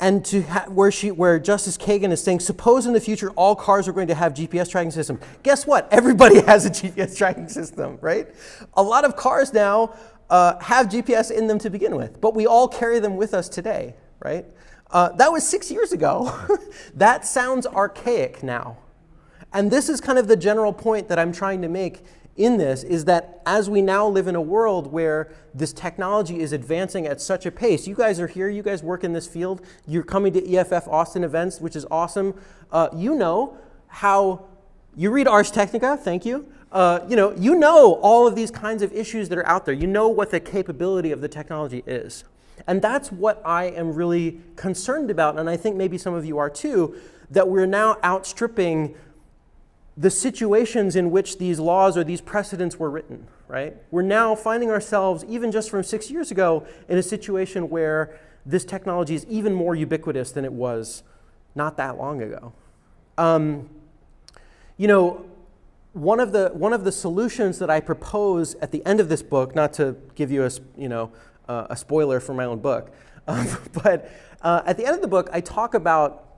and to where Justice Kagan is saying, suppose in the future all cars are going to have GPS tracking systems. Guess what? Everybody has a GPS tracking system, right? A lot of cars now have GPS in them to begin with, but we all carry them with us today, right? That was 6 years ago. That sounds archaic now. And this is kind of the general point that I'm trying to make in this, is that as we now live in a world where this technology is advancing at such a pace, you guys are here, you guys work in this field, you're coming to EFF-Austin events, which is awesome. You know how, you read Ars Technica, thank you. You know all of these kinds of issues that are out there. You know what the capability of the technology is. And that's what I am really concerned about, and I think maybe some of you are too, that we're now outstripping the situations in which these laws or these precedents were written, right? We're now finding ourselves, even just from 6 years ago, in a situation where this technology is even more ubiquitous than it was not that long ago. One of the solutions that I propose at the end of this book, not to give you a spoiler for my own book, but at the end of the book, I talk about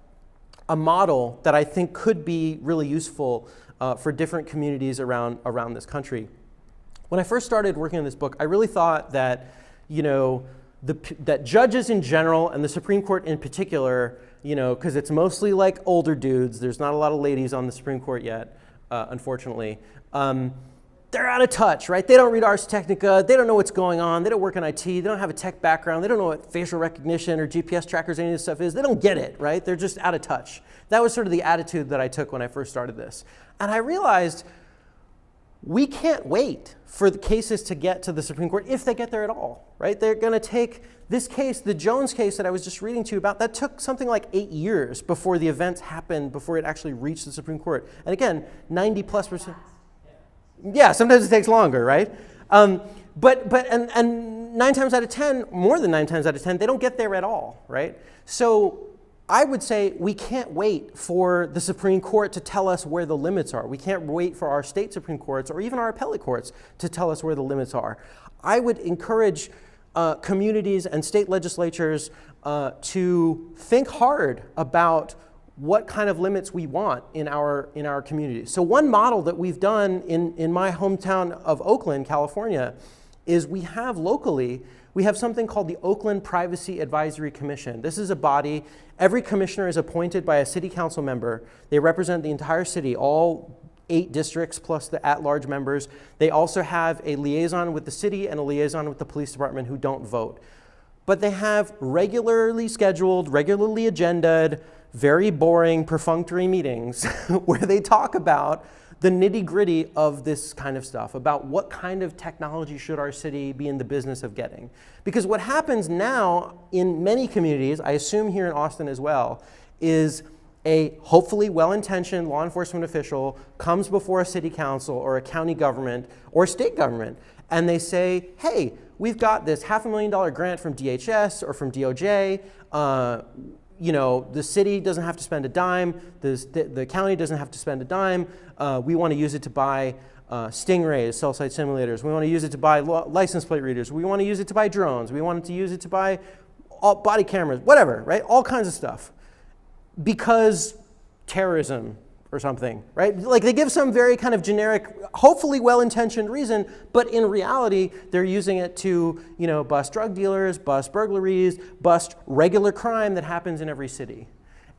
a model that I think could be really useful for different communities around this country. When I first started working on this book, I really thought that, that judges in general and the Supreme Court in particular, because it's mostly like older dudes, there's not a lot of ladies on the Supreme Court yet, unfortunately, they're out of touch, right? They don't read Ars Technica, they don't know what's going on, they don't work in IT, they don't have a tech background, they don't know what facial recognition or GPS trackers, any of this stuff is, they don't get it, right? They're just out of touch. That was sort of the attitude that I took when I first started this. And I realized we can't wait for the cases to get to the Supreme Court, if they get there at all, right? They're gonna take this case, the Jones case that I was just reading to you about, that took something like 8 years before the events happened, before it actually reached the Supreme Court. And again, 90+%. Yeah, sometimes it takes longer, right? But 9 times out of 10, more than 9 times out of 10, they don't get there at all, right? So I would say we can't wait for the Supreme Court to tell us where the limits are. We can't wait for our state Supreme Courts or even our appellate courts to tell us where the limits are. I would encourage communities and state legislatures to think hard about what kind of limits we want in our communities. So one model that we've done in my hometown of Oakland, California, is we have something called the Oakland Privacy Advisory Commission. This is a body, every commissioner is appointed by a city council member. They represent the entire city, all 8 districts plus the at-large members. They also have a liaison with the city and a liaison with the police department who don't vote. But they have regularly scheduled, regularly agended, very boring, perfunctory meetings where they talk about the nitty-gritty of this kind of stuff, about what kind of technology should our city be in the business of getting. Because what happens now in many communities, I assume here in Austin as well, is a hopefully well-intentioned law enforcement official comes before a city council or a county government or state government, and they say, hey, we've got this $500,000 grant from DHS or from DOJ. the city doesn't have to spend a dime, the county doesn't have to spend a dime. We want to use it to buy Stingrays, cell site simulators. We want to use it to buy license plate readers. We want to use it to buy drones. We want to use it to buy body cameras, whatever, right? All kinds of stuff. Because terrorism or something, right? Like they give some very kind of generic, hopefully well-intentioned reason, but in reality, they're using it to, bust drug dealers, bust burglaries, bust regular crime that happens in every city.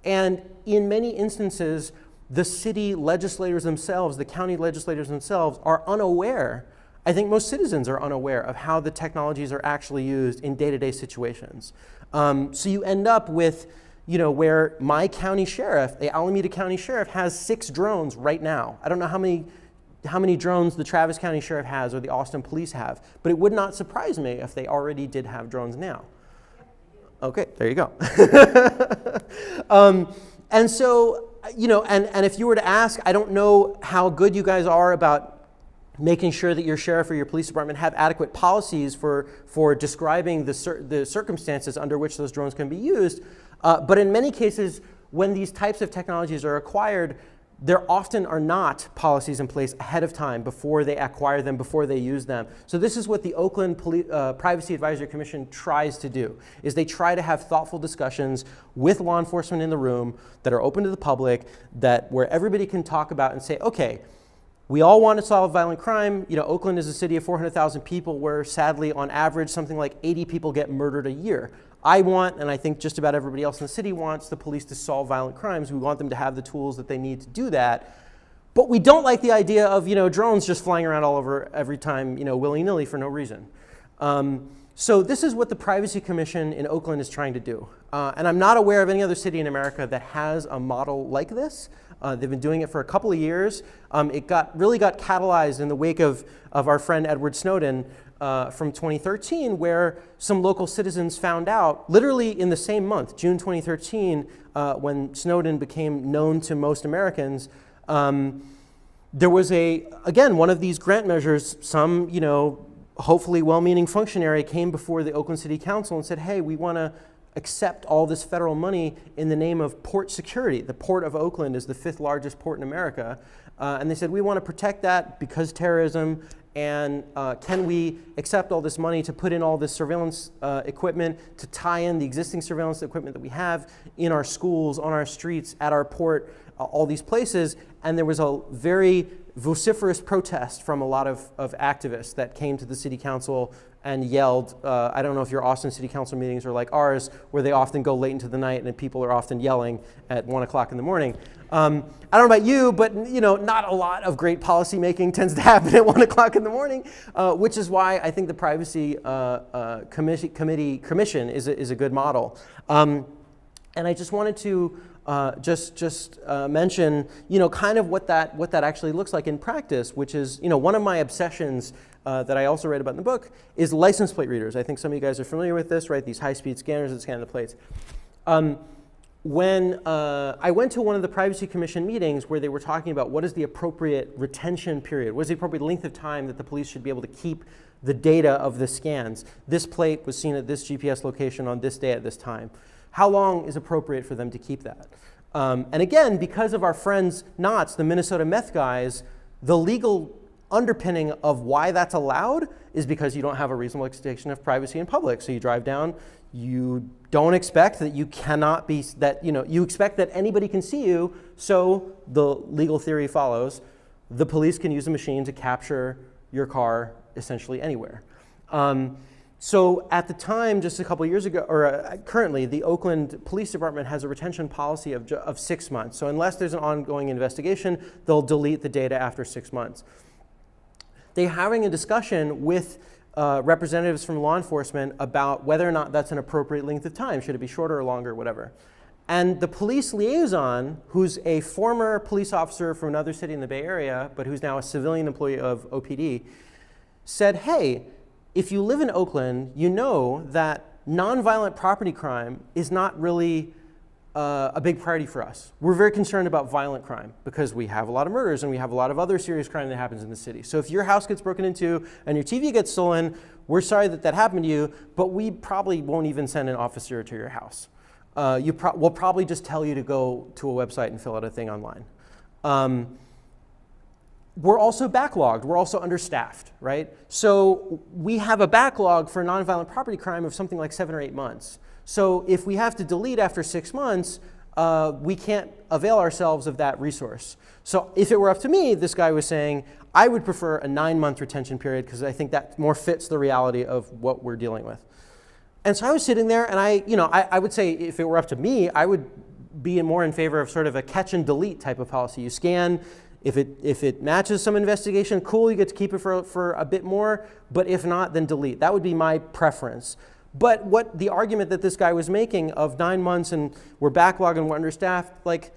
And in many instances, the city legislators themselves, the county legislators themselves are unaware. I think most citizens are unaware of how the technologies are actually used in day-to-day situations. So you end up with, where my county sheriff, the Alameda County Sheriff, has 6 drones right now. I don't know how many drones the Travis County Sheriff has or the Austin Police have, but it would not surprise me if they already did have drones now. Okay, there you go. And so, and if you were to ask, I don't know how good you guys are about making sure that your sheriff or your police department have adequate policies for describing the circumstances under which those drones can be used. But in many cases, when these types of technologies are acquired, there often are not policies in place ahead of time before they acquire them, before they use them. So this is what the Oakland Privacy Advisory Commission tries to do, is they try to have thoughtful discussions with law enforcement in the room that are open to the public, where everybody can talk about and say, okay, we all want to solve violent crime. Oakland is a city of 400,000 people where sadly, on average, something like 80 people get murdered a year. I want, and I think just about everybody else in the city wants, the police to solve violent crimes. We want them to have the tools that they need to do that. But we don't like the idea of drones just flying around all over every time, willy-nilly for no reason. So this is what the Privacy Commission in Oakland is trying to do. And I'm not aware of any other city in America that has a model like this. They've been doing it for a couple of years. It really got catalyzed in the wake of our friend Edward Snowden from 2013, where some local citizens found out, literally in the same month, June 2013, when Snowden became known to most Americans, there was again, one of these grant measures, some, hopefully well-meaning functionary came before the Oakland City Council and said, hey, we want to accept all this federal money in the name of port security. The Port of Oakland is the 5th largest port in America. And they said, we want to protect that because terrorism, and can we accept all this money to put in all this surveillance equipment, to tie in the existing surveillance equipment that we have in our schools, on our streets, at our port, all these places. And there was a very vociferous protest from a lot of activists that came to the city council and yelled. I don't know if your Austin City Council meetings are like ours, where they often go late into the night and people are often yelling at 1 o'clock in the morning. I don't know about you, but not a lot of great policy making tends to happen at 1 o'clock in the morning, which is why I think the Privacy Commission is a good model. And I just wanted to mention, kind of what that actually looks like in practice, which is, one of my obsessions that I also read about in the book is license plate readers. I think some of you guys are familiar with this, right? These high-speed scanners that scan the plates. When I went to one of the Privacy Commission meetings where they were talking about what is the appropriate retention period, what is the appropriate length of time that the police should be able to keep the data of the scans. This plate was seen at this GPS location on this day at this time. How long is appropriate for them to keep that? And again, because of our friends Knott's, the Minnesota meth guys, the legal underpinning of why that's allowed is because you don't have a reasonable expectation of privacy in public. So you drive down, you don't expect that you cannot be, you expect that anybody can see you, so the legal theory follows. The police can use a machine to capture your car essentially anywhere. So at the time, just a couple of years ago, or currently, the Oakland Police Department has a retention policy of 6 months. So unless there's an ongoing investigation, they'll delete the data after 6 months. They're having a discussion with representatives from law enforcement about whether or not that's an appropriate length of time. Should it be shorter or longer, whatever. And the police liaison, who's a former police officer from another city in the Bay Area, but who's now a civilian employee of OPD, said, hey, if you live in Oakland, you know that nonviolent property crime is not really a big priority for us. We're very concerned about violent crime because we have a lot of murders and we have a lot of other serious crime that happens in the city. So if your house gets broken into and your TV gets stolen, we're sorry that that happened to you, but we probably won't even send an officer to your house. we'll probably just tell you to go to a website and fill out a thing online. We're also backlogged. We're also understaffed, right? So we have a backlog for nonviolent property crime of something like 7 or 8 months. So if we have to delete after 6 months, we can't avail ourselves of that resource. So if it were up to me, this guy was saying, I would prefer a 9-month retention period because I think that more fits the reality of what we're dealing with. And so I was sitting there, and I would say if it were up to me, I would be more in favor of sort of a catch and delete type of policy. You scan, if it matches some investigation, cool, you get to keep it for a bit more, but if not, then delete. That would be my preference. But what the argument that this guy was making of 9 months and we're backlogged and we're understaffed, like,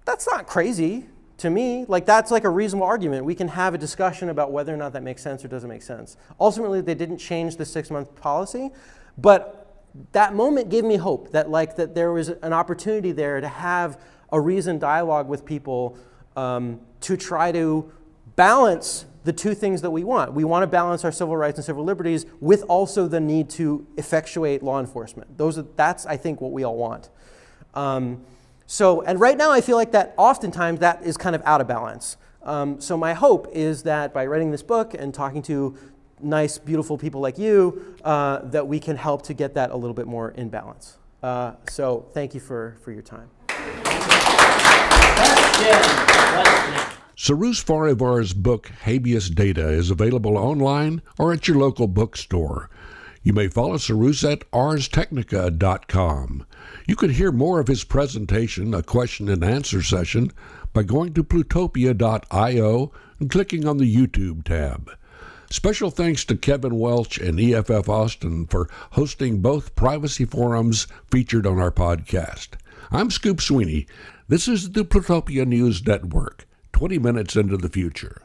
that's not crazy to me. Like, that's like a reasonable argument. We can have a discussion about whether or not that makes sense or doesn't make sense. Ultimately, they didn't change the 6-month policy, but that moment gave me hope that there was an opportunity there to have a reasoned dialogue with people to try to balance the two things that we want. We want to balance our civil rights and civil liberties with also the need to effectuate law enforcement. That's, I think, what we all want. And right now I feel like that oftentimes that is kind of out of balance. So my hope is that by writing this book and talking to nice, beautiful people like you, that we can help to get that a little bit more in balance. So thank you for your time. Cyrus Farivar's book, Habeas Data, is available online or at your local bookstore. You may follow Cyrus at arstechnica.com. You can hear more of his presentation, a question and answer session, by going to plutopia.io and clicking on the YouTube tab. Special thanks to Kevin Welch and EFF-Austin for hosting both privacy forums featured on our podcast. I'm Scoop Sweeney. This is the Plutopia News Network, 20 minutes into the future.